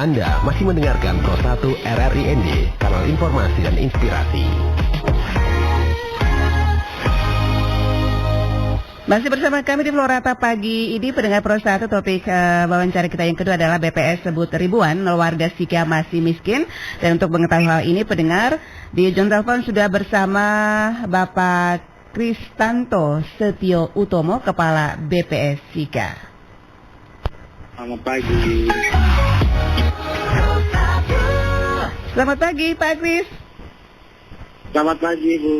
Anda masih mendengarkan Pro 1 RRIND, kanal informasi dan inspirasi. Masih bersama kami di Florata pagi ini, pendengar Pro 1. Topik wawancara kita yang kedua adalah BPS sebut ribuan warga Sika masih miskin. Dan untuk mengetahui hal ini, pendengar di John Telepon sudah bersama Bapak Kristanto Setio Utomo, Kepala BPS Sika. Selamat pagi. Selamat pagi Pak Kris. Selamat pagi Bu.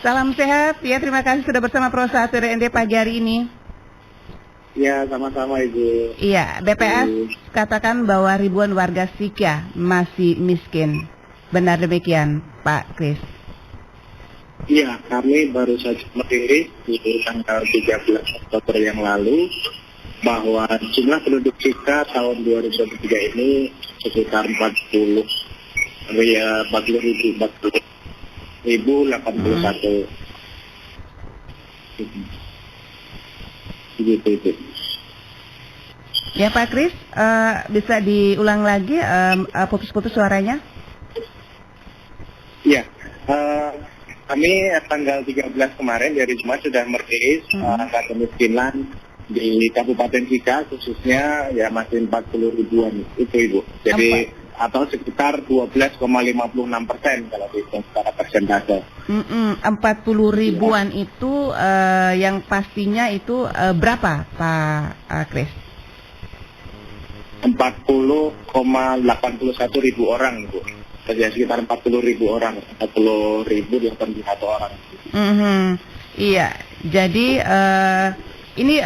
Salam sehat ya, terima kasih sudah bersama Pro 1 RRIND pagi hari ini. Ya, sama-sama Ibu. Iya, BPS katakan bahwa ribuan warga Sika masih miskin. Benar demikian Pak Kris? Iya, kami baru saja merilis di tanggal 13 Oktober yang lalu bahwa jumlah penduduk Sika tahun 2023 ini sekitar 40.081. Begitu itu. Ya Pak Kris, bisa diulang lagi, putus-putus suaranya? Ya, kami tanggal 13 kemarin dari Jumat sudah merilis angka kemiskinan di Kabupaten Sika khususnya ya masih 40 ribuan itu Ibu. Jadi atau sekitar 12,56% kalau dihitung secara persentase. 40 ribuan ya. Itu yang pastinya itu berapa Pak Kris? 40,81 ribu orang Ibu. Jadi sekitar 40 ribu orang, 40.081 orang. Iya, jadi ini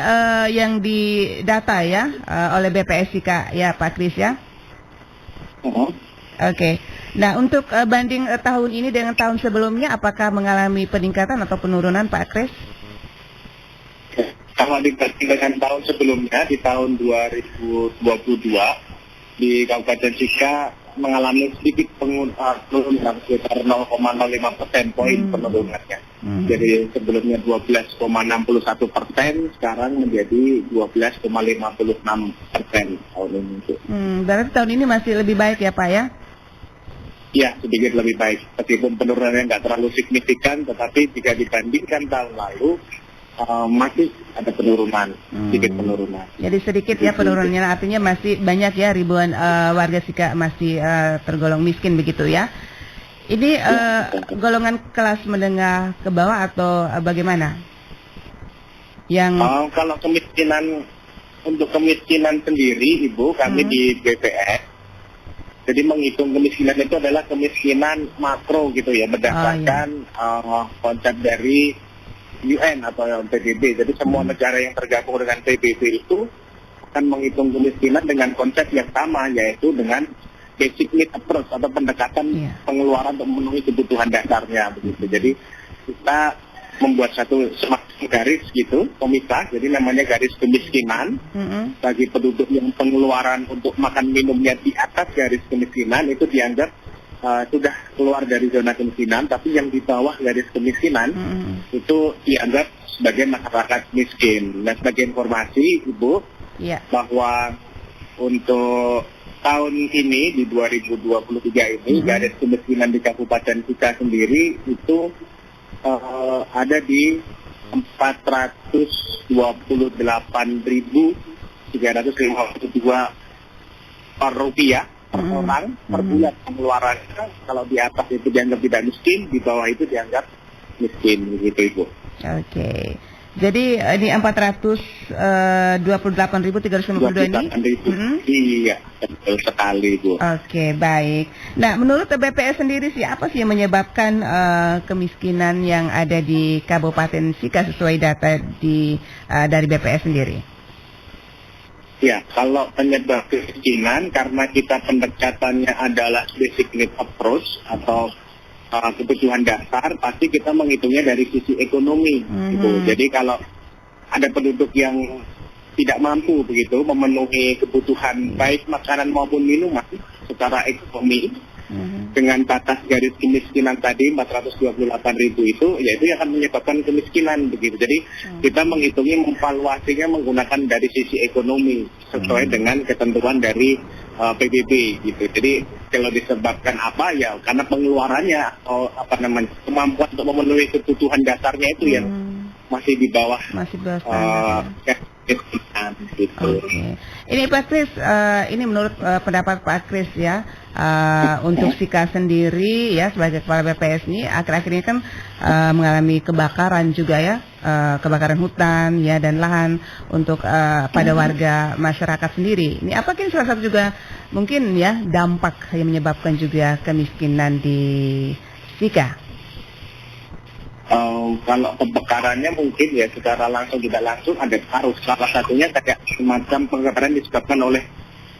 yang didata ya oleh BPS Sika ya Pak Kris ya? Oke. Nah untuk banding tahun ini dengan tahun sebelumnya, apakah mengalami peningkatan atau penurunan Pak Kris? Kalau dibanding dengan tahun sebelumnya, di tahun 2022 di Kabupaten Sika mengalami sedikit penurunan sekitar 0,05% poin penurunannya. Jadi sebelumnya 12,61%, sekarang menjadi 12,56% tahun ini. Berarti tahun ini masih lebih baik ya Pak ya? Ya, sedikit lebih baik. Meskipun penurunannya nggak terlalu signifikan, tetapi jika dibandingkan tahun lalu, masih ada penurunan, sedikit penurunan. Jadi sedikit ya penurunannya, artinya masih banyak ya ribuan warga Sika masih tergolong miskin begitu ya. Ini golongan kelas menengah ke bawah atau bagaimana? Yang kalau untuk kemiskinan sendiri Ibu, kami di BPS, jadi menghitung kemiskinan itu adalah kemiskinan makro gitu ya, berdasarkan konsep dari UN atau PBB. Jadi semua negara yang tergabung dengan PBB itu akan menghitung kemiskinan dengan konsep yang sama, yaitu dengan basic need approach atau pendekatan pengeluaran untuk memenuhi kebutuhan dasarnya begitu. Jadi kita membuat satu semacam garis gitu, pemisah, jadi namanya garis kemiskinan bagi penduduk yang pengeluaran untuk makan minumnya di atas garis kemiskinan itu dianggap sudah keluar dari zona kemiskinan, tapi yang di bawah garis kemiskinan itu dianggap sebagai masyarakat miskin. Nah, sebagai informasi Ibu, bahwa untuk tahun ini di 2023 ini garis kemiskinan di Kabupaten Sika sendiri itu ada di 428.352 rupiah per orang per bulan pengeluarannya. Kalau di atas itu dianggap tidak miskin, di bawah itu dianggap miskin begitu Ibu. Oke. Jadi ini 428.352 ini? Iya, betul sekali Bu. Oke, baik. Nah, menurut BPS sendiri sih, apa sih yang menyebabkan kemiskinan yang ada di Kabupaten Sika sesuai data dari BPS sendiri? Ya, kalau penyebab kemiskinan karena kita pendekatannya adalah basic need approach atau kebutuhan dasar, pasti kita menghitungnya dari sisi ekonomi gitu. Jadi kalau ada penduduk yang tidak mampu begitu memenuhi kebutuhan baik makanan maupun minuman secara ekonomi dengan batas garis kemiskinan tadi 428.000 itu, ya itu akan menyebabkan kemiskinan begitu. Jadi kita menghitungnya, memvaluasinya menggunakan dari sisi ekonomi sesuai dengan ketentuan dari PBB gitu. Jadi kalau disebabkan apa ya karena pengeluarannya atau kemampuan untuk memenuhi kebutuhan dasarnya itu yang masih di bawah standar. Gitu. Okay. Ini Pak Kris, ini menurut pendapat Pak Kris ya, untuk Sika sendiri ya sebagai kepala BPS ini akhir-akhir ini kan mengalami kebakaran juga ya, kebakaran hutan ya dan lahan untuk pada warga masyarakat sendiri. Ini apakah ini salah satu juga mungkin ya dampak yang menyebabkan juga kemiskinan di Sika? Kalau kebakarannya mungkin ya secara langsung tidak langsung ada pengaruh. Salah satunya kayak semacam kebakaran disebabkan oleh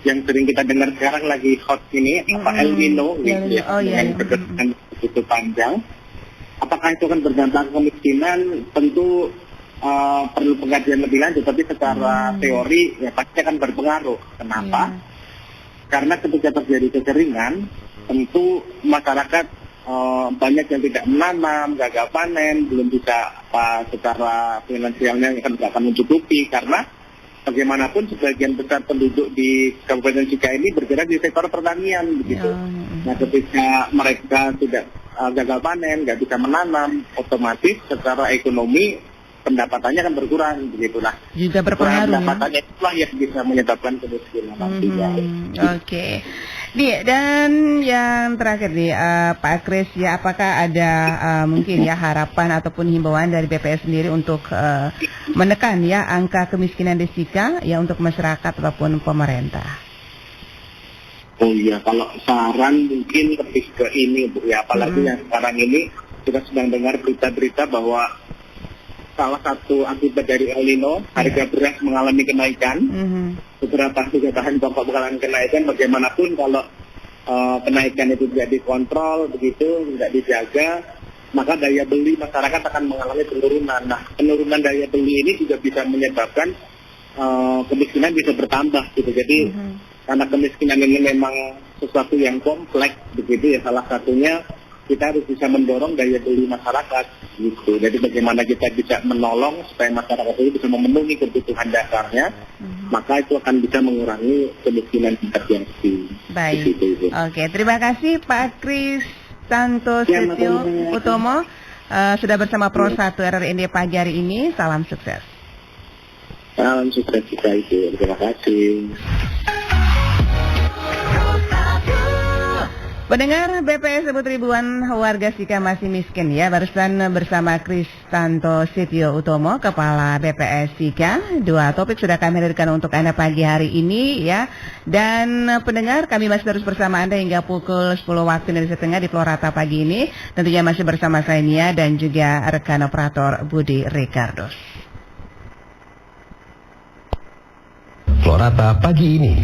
yang sering kita dengar sekarang lagi hot ini El Nino gitu ya, dengan berdasarkan begitu panjang. Apakah itu akan berdampak kemiskinan? Tentu perlu pengkajian lebih lanjut, tapi secara teori ya pasti akan berpengaruh. Kenapa? Karena ketika terjadi kekeringan, tentu masyarakat banyak yang tidak menanam, gagal panen, belum bisa secara finansialnya akan mencukupi karena bagaimanapun sebagian besar penduduk di Kabupaten Sika ini bergerak di sektor pertanian begitu. Nah ketika mereka tidak gagal panen, nggak bisa menanam, otomatis secara ekonomi pendapatannya akan berkurang begitu lah. Juga berpengaruh. Pendapatannya itulah yang bisa menyebabkan kemiskinan nantinya. Oke. Dan yang terakhir nih Pak Kris ya, apakah ada mungkin ya harapan ataupun himbauan dari BPS sendiri untuk menekan ya angka kemiskinan di Sika ya untuk masyarakat ataupun pemerintah? Oh iya, kalau saran mungkin lebih ke ini Bu ya, apalagi yang sekarang ini kita sedang dengar berita-berita bahwa salah satu akibat dari El Nino, harga beras mengalami kenaikan, beberapa bahan pokok mengalami kenaikan, bagaimanapun kalau kenaikan itu tidak dikontrol, begitu, tidak dijaga, maka daya beli masyarakat akan mengalami penurunan. Nah, penurunan daya beli ini juga bisa menyebabkan kemiskinan bisa bertambah, gitu. Jadi, karena kemiskinan ini memang sesuatu yang kompleks, begitu ya, salah satunya kita harus bisa mendorong daya beli masyarakat gitu. Jadi bagaimana kita bisa menolong supaya masyarakat itu bisa memenuhi kebutuhan dasarnya, maka itu akan bisa mengurangi kemiskinan tingkat yang tinggi. Baik. Oke, terima kasih Pak Kris Tanto Setio Utomo sudah bersama Pro 1 RRIND pagi hari ini. Salam sukses. Salam sukses kita itu. Terima kasih. Pendengar BPS sebut ribuan warga Sika masih miskin ya. Barusan bersama Kristanto Setio Utomo, Kepala BPS Sika. Dua topik sudah kami hadirkan untuk Anda pagi hari ini ya. Dan pendengar, kami masih terus bersama Anda hingga pukul 10 waktu Indonesia Tengah di Florata pagi ini. Tentunya masih bersama saya Nia dan juga rekan operator Budi Ricardos. Florata pagi ini.